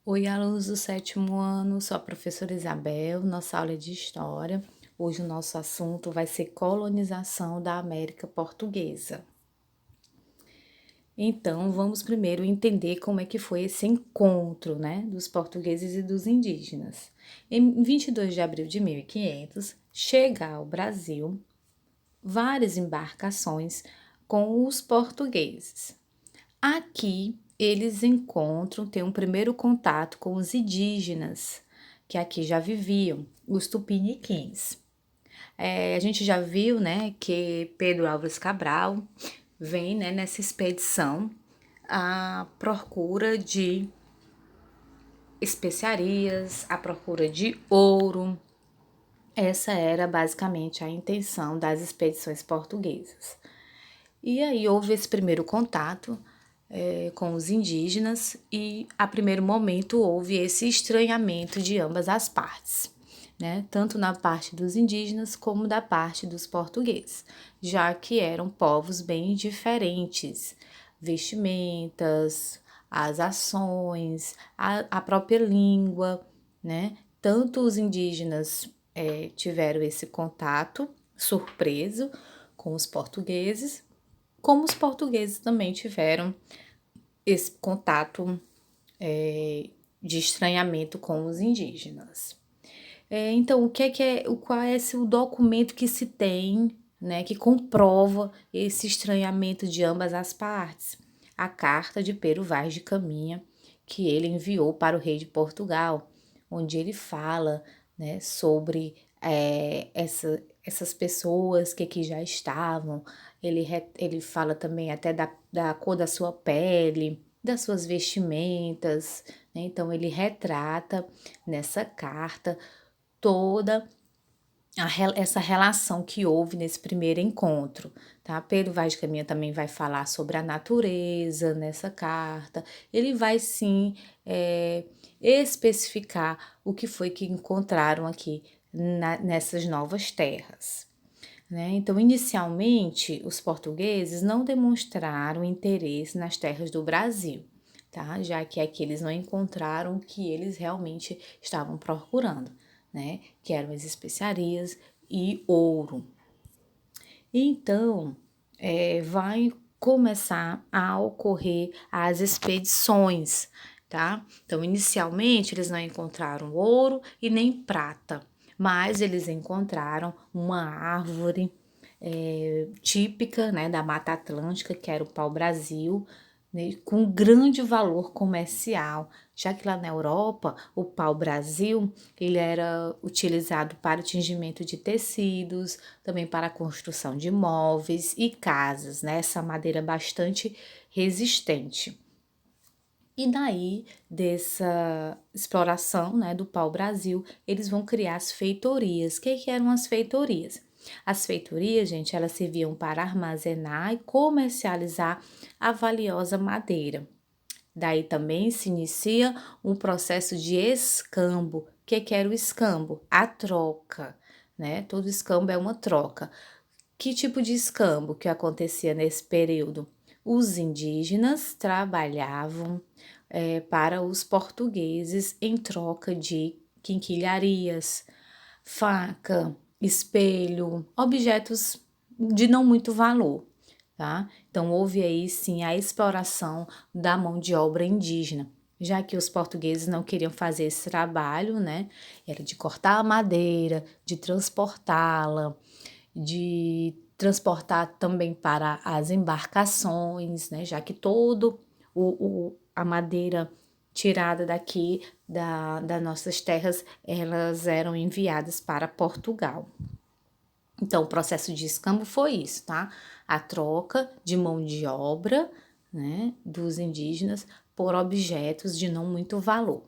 Oi, alunos do sétimo ano, sou a professora Isabel, nossa aula é de História. Hoje o nosso assunto vai ser colonização da América Portuguesa. Então, vamos primeiro entender como é que foi esse encontro, né, dos portugueses e dos indígenas. Em 22 de abril de 1500, chega ao Brasil várias embarcações com os portugueses. Aqui eles encontram, têm um primeiro contato com os indígenas, que aqui já viviam, os tupiniquins. A gente já viu, né, que Pedro Álvares Cabral vem, né, nessa expedição à procura de especiarias, à procura de ouro. Essa era basicamente a intenção das expedições portuguesas. E aí houve esse primeiro contato com os indígenas e a primeiro momento houve esse estranhamento de ambas as partes, né? Tanto na parte dos indígenas como da parte dos portugueses, já que eram povos bem diferentes, vestimentas, as ações, a própria língua, né? Tanto os indígenas tiveram esse contato surpreso com os portugueses, como os portugueses também tiveram esse contato de estranhamento com os indígenas. Então, qual é o documento que se tem, né, que comprova esse estranhamento de ambas as partes? A carta de Pero Vaz de Caminha, que ele enviou para o rei de Portugal, onde ele fala, né, sobre essas pessoas que aqui já estavam. Ele fala também até da cor da sua pele, das suas vestimentas, né? Então ele retrata nessa carta toda essa relação que houve nesse primeiro encontro, tá? Pedro Vaz de Caminha também vai falar sobre a natureza nessa carta. Ele vai sim especificar o que foi que encontraram aqui nessas novas terras. Né? Então, inicialmente, os portugueses não demonstraram interesse nas terras do Brasil, tá? Já que aqui eles não encontraram o que eles realmente estavam procurando, né? Que eram as especiarias e ouro. Então, vai começar a ocorrer as expedições, tá? Então, inicialmente, eles não encontraram ouro e nem prata, mas eles encontraram uma árvore típica, né, da Mata Atlântica, que era o pau-brasil, né, com grande valor comercial, já que lá na Europa o pau-brasil ele era utilizado para o tingimento de tecidos, também para a construção de móveis e casas, né, essa madeira bastante resistente. E daí, dessa exploração, né, do pau-brasil, eles vão criar as feitorias. O que eram as feitorias? As feitorias, gente, elas serviam para armazenar e comercializar a valiosa madeira. Daí também se inicia um processo de escambo. O que era o escambo? A troca, né? Todo escambo é uma troca. Que tipo de escambo que acontecia nesse período? Os indígenas trabalhavam para os portugueses em troca de quinquilharias, faca, espelho, objetos de não muito valor, tá? Então houve aí sim a exploração da mão de obra indígena, já que os portugueses não queriam fazer esse trabalho, né? Era de cortar a madeira, de transportá-la, de transportar também para as embarcações, né? Já que todo a madeira tirada daqui das nossas terras, elas eram enviadas para Portugal. Então, o processo de escambo foi isso, tá? A troca de mão de obra, né, dos indígenas por objetos de não muito valor.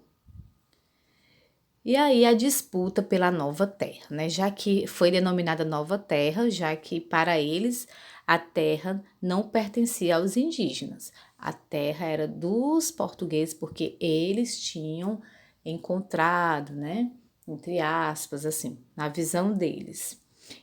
E aí a disputa pela nova terra, né? Já que foi denominada nova terra, já que para eles a terra não pertencia aos indígenas. A terra era dos portugueses porque eles tinham encontrado, né? Entre aspas, assim, na visão deles.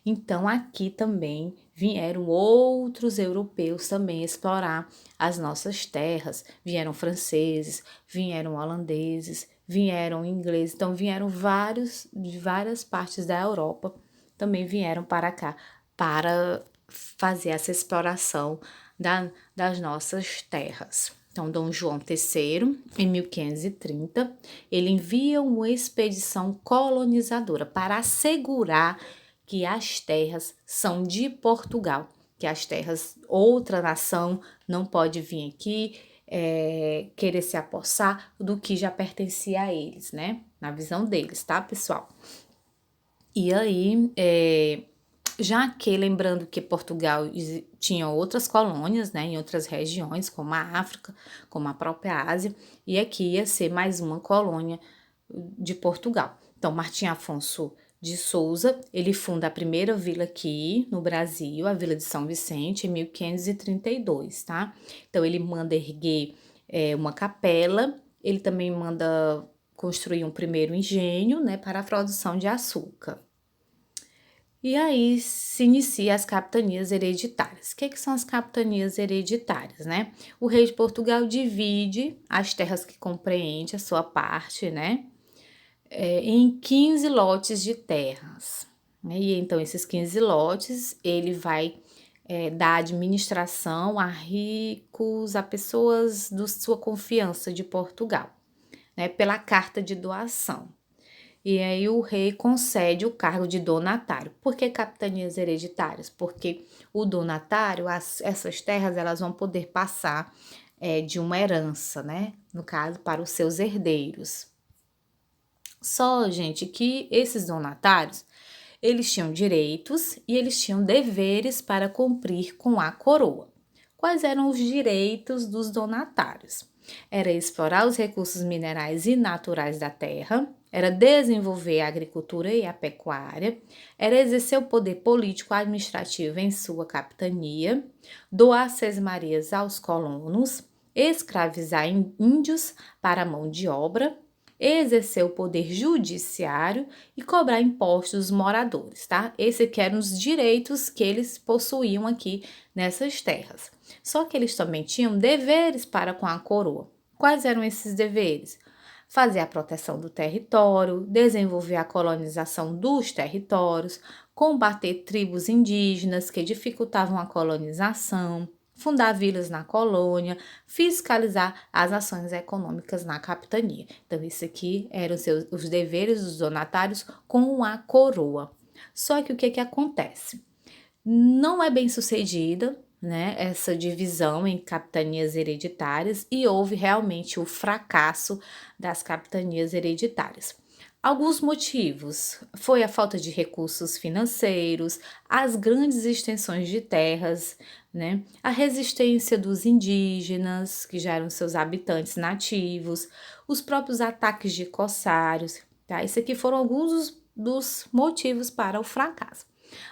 Então, aqui também vieram outros europeus também explorar as nossas terras. Vieram franceses, vieram holandeses, vieram ingleses. Então, vieram vários de várias partes da Europa também vieram para cá para fazer essa exploração das nossas terras. Então, Dom João III, em 1530, ele envia uma expedição colonizadora para assegurar que as terras são de Portugal, que as terras, outra nação não pode vir aqui querer se apossar do que já pertencia a eles, né? Na visão deles, tá, pessoal? E aí, já que, lembrando que Portugal tinha outras colônias, né, em outras regiões, como a África, como a própria Ásia, e aqui ia ser mais uma colônia de Portugal. Então, Martim Afonso de Souza, ele funda a primeira vila aqui no Brasil, a Vila de São Vicente, em 1532, tá? Então, ele manda erguer uma capela, ele também manda construir um primeiro engenho, né, para a produção de açúcar. E aí se inicia as capitanias hereditárias. O que são as capitanias hereditárias, né? O rei de Portugal divide as terras que compreende a sua parte, né? Em 15 lotes de terras. Né? E então, esses 15 lotes, ele vai dar administração a ricos, a pessoas de sua confiança de Portugal, né? Pela carta de doação. E aí o rei concede o cargo de donatário. Por que capitanias hereditárias? Porque o donatário, essas terras, elas vão poder passar de uma herança, né? No caso, para os seus herdeiros. Só, gente, que esses donatários, eles tinham direitos e eles tinham deveres para cumprir com a coroa. Quais eram os direitos dos donatários? Era explorar os recursos minerais e naturais da terra, era desenvolver a agricultura e a pecuária, era exercer o poder político administrativo em sua capitania, doar sesmarias aos colonos, escravizar índios para a mão de obra, exercer o poder judiciário e cobrar impostos dos moradores, tá? Esses aqui eram os direitos que eles possuíam aqui nessas terras. Só que eles também tinham deveres para com a coroa. Quais eram esses deveres? Fazer a proteção do território, desenvolver a colonização dos territórios, combater tribos indígenas que dificultavam a colonização, fundar vilas na colônia, fiscalizar as ações econômicas na capitania. Então, isso aqui eram os deveres dos donatários com a coroa. Só que o que acontece? Não é bem sucedida, né, essa divisão em capitanias hereditárias e houve realmente o fracasso das capitanias hereditárias. Alguns motivos foi a falta de recursos financeiros, as grandes extensões de terras, né, a resistência dos indígenas, que já eram seus habitantes nativos, os próprios ataques de corsários, tá? Isso aqui foram alguns dos motivos para o fracasso.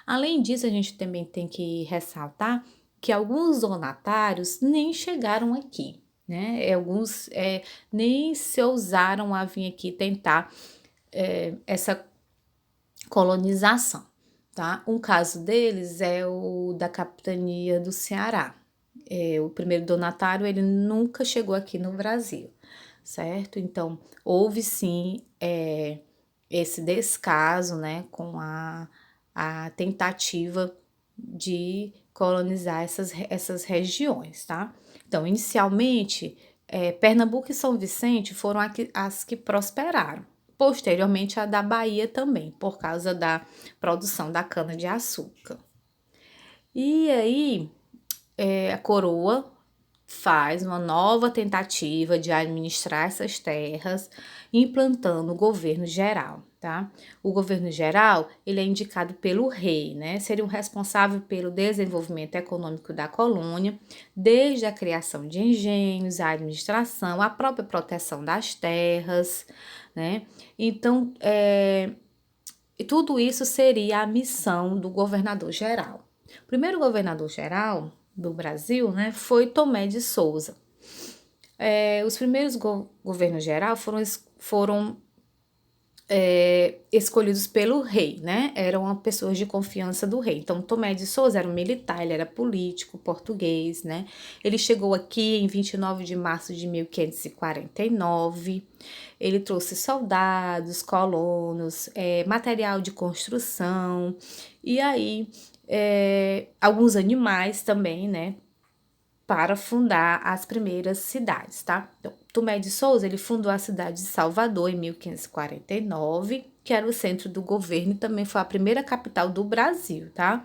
Além disso, a gente também tem que ressaltar que alguns donatários nem chegaram aqui, né? Alguns nem se ousaram a vir aqui tentar essa colonização, tá? Um caso deles é o da capitania do Ceará. O primeiro donatário, ele nunca chegou aqui no Brasil, certo? Então, houve sim esse descaso, né, com a tentativa de colonizar essas regiões, tá? Então, inicialmente, Pernambuco e São Vicente foram as que prosperaram. Posteriormente, a da Bahia também, por causa da produção da cana-de-açúcar. E aí, a coroa faz uma nova tentativa de administrar essas terras, implantando o governo geral, tá? O governo geral, ele é indicado pelo rei, né? Seria o responsável pelo desenvolvimento econômico da colônia, desde a criação de engenhos, a administração, a própria proteção das terras, né? Então, tudo isso seria a missão do governador geral. O primeiro governador geral do Brasil, né, foi Tomé de Souza. Os primeiros governos gerais foram escolhidos pelo rei, né? Eram pessoas de confiança do rei. Então, Tomé de Souza era um militar, ele era político português, né? Ele chegou aqui em 29 de março de 1549. Ele trouxe soldados, colonos, material de construção e aí alguns animais também, né? Para fundar as primeiras cidades, tá? Então, Tomé de Souza, ele fundou a cidade de Salvador em 1549, que era o centro do governo e também foi a primeira capital do Brasil, tá?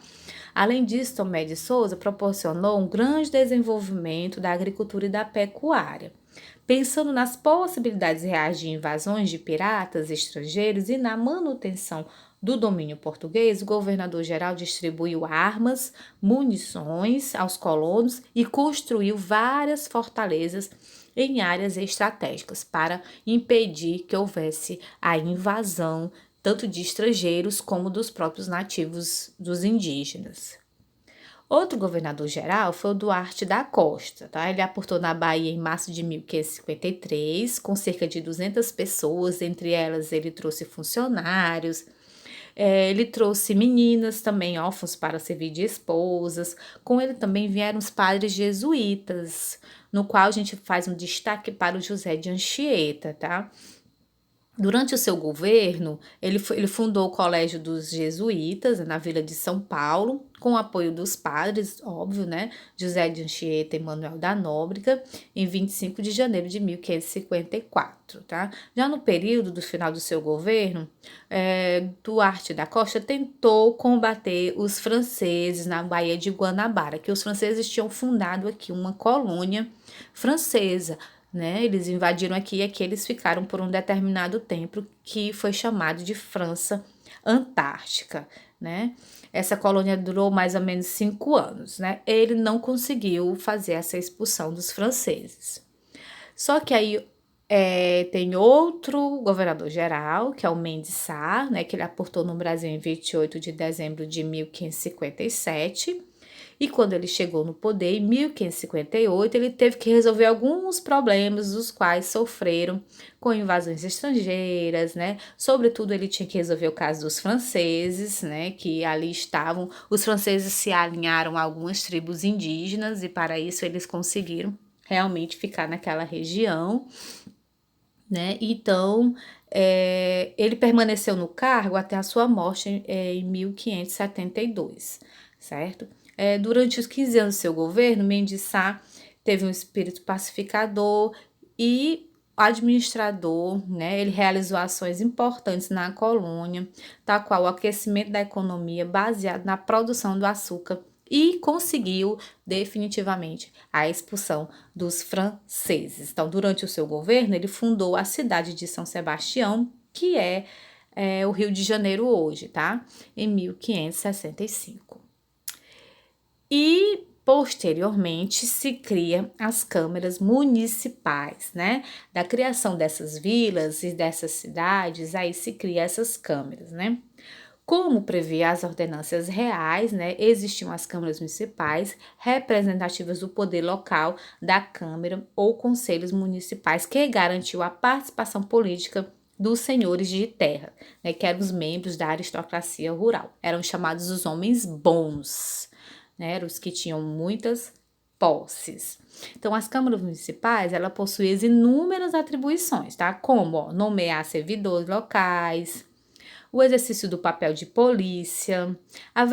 Além disso, Tomé de Souza proporcionou um grande desenvolvimento da agricultura e da pecuária, pensando nas possibilidades reais de invasões de piratas estrangeiros e na manutenção do domínio português, o governador-geral distribuiu armas, munições aos colonos e construiu várias fortalezas em áreas estratégicas para impedir que houvesse a invasão tanto de estrangeiros como dos próprios nativos dos indígenas. Outro governador-geral foi o Duarte da Costa, tá? Ele aportou na Bahia em março de 1553, com cerca de 200 pessoas, entre elas ele trouxe funcionários, ele trouxe meninas também órfãos para servir de esposas. Com ele também vieram os padres jesuítas, no qual a gente faz um destaque para o José de Anchieta, tá? Durante o seu governo, ele fundou o Colégio dos Jesuítas na Vila de São Paulo, com o apoio dos padres, óbvio, né? José de Anchieta e Manuel da Nóbrega, em 25 de janeiro de 1554, tá? Já no período do final do seu governo, Duarte da Costa tentou combater os franceses na Baía de Guanabara, que os franceses tinham fundado aqui uma colônia francesa, né? Eles invadiram aqui e aqui eles ficaram por um determinado tempo que foi chamado de França Antártica, né? Essa colônia durou mais ou menos 5 anos, né? Ele não conseguiu fazer essa expulsão dos franceses. Só que aí tem outro governador-geral, que é o Mendes Sá, né? Que ele aportou no Brasil em 28 de dezembro de 1557. E quando ele chegou no poder, em 1558, ele teve que resolver alguns problemas, dos quais sofreram com invasões estrangeiras, né? Sobretudo, ele tinha que resolver o caso dos franceses, né? Que ali estavam. Os franceses se alinharam a algumas tribos indígenas e, para isso, eles conseguiram realmente ficar naquela região, né? Então, ele permaneceu no cargo até a sua morte em 1572, certo? Durante os 15 anos do seu governo, Mendes Sá teve um espírito pacificador e administrador, né? Ele realizou ações importantes na colônia, tal qual o aquecimento da economia baseado na produção do açúcar e conseguiu definitivamente a expulsão dos franceses. Então, durante o seu governo, ele fundou a cidade de São Sebastião, que é o Rio de Janeiro hoje, tá? Em 1565. E posteriormente se cria as câmaras municipais, né? Da criação dessas vilas e dessas cidades, aí se cria essas câmaras, né? Como previa as ordenâncias reais, né, existiam as câmaras municipais representativas do poder local da Câmara ou conselhos municipais que garantiu a participação política dos senhores de terra, né, que eram os membros da aristocracia rural. Eram chamados os homens bons, né, eram os que tinham muitas posses. Então, as câmaras municipais, ela possuem inúmeras atribuições, tá? Como nomear servidores locais, o exercício do papel de polícia, a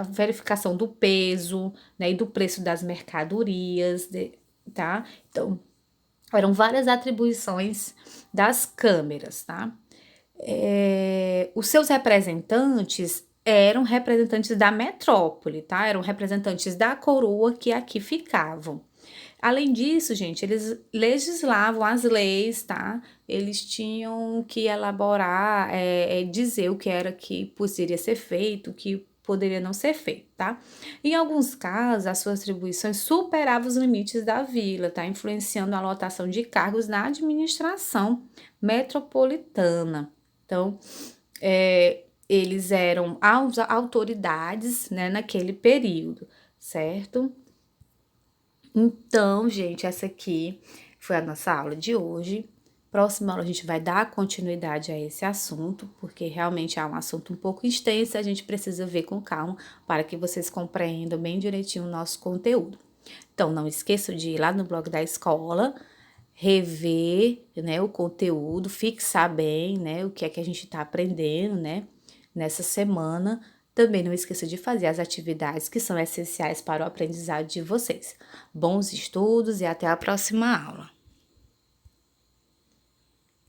verificação do peso, né, e do preço das mercadorias, tá? Então, eram várias atribuições das câmeras, tá? Os seus representantes eram representantes da metrópole, tá? Eram representantes da coroa que aqui ficavam. Além disso, gente, eles legislavam as leis, tá? Eles tinham que elaborar, dizer o que era que poderia ser feito, o que poderia não ser feito, tá? Em alguns casos, as suas atribuições superavam os limites da vila, tá? Influenciando a lotação de cargos na administração metropolitana. Então, eles eram autoridades, né, naquele período, certo? Então, gente, essa aqui foi a nossa aula de hoje. Próxima aula a gente vai dar continuidade a esse assunto, porque realmente é um assunto um pouco extenso, a gente precisa ver com calma para que vocês compreendam bem direitinho o nosso conteúdo. Então, não esqueça de ir lá no blog da escola, rever, né, o conteúdo, fixar bem, né, o que é que a gente está aprendendo, né, nessa semana. Também não esqueça de fazer as atividades que são essenciais para o aprendizado de vocês. Bons estudos e até a próxima aula.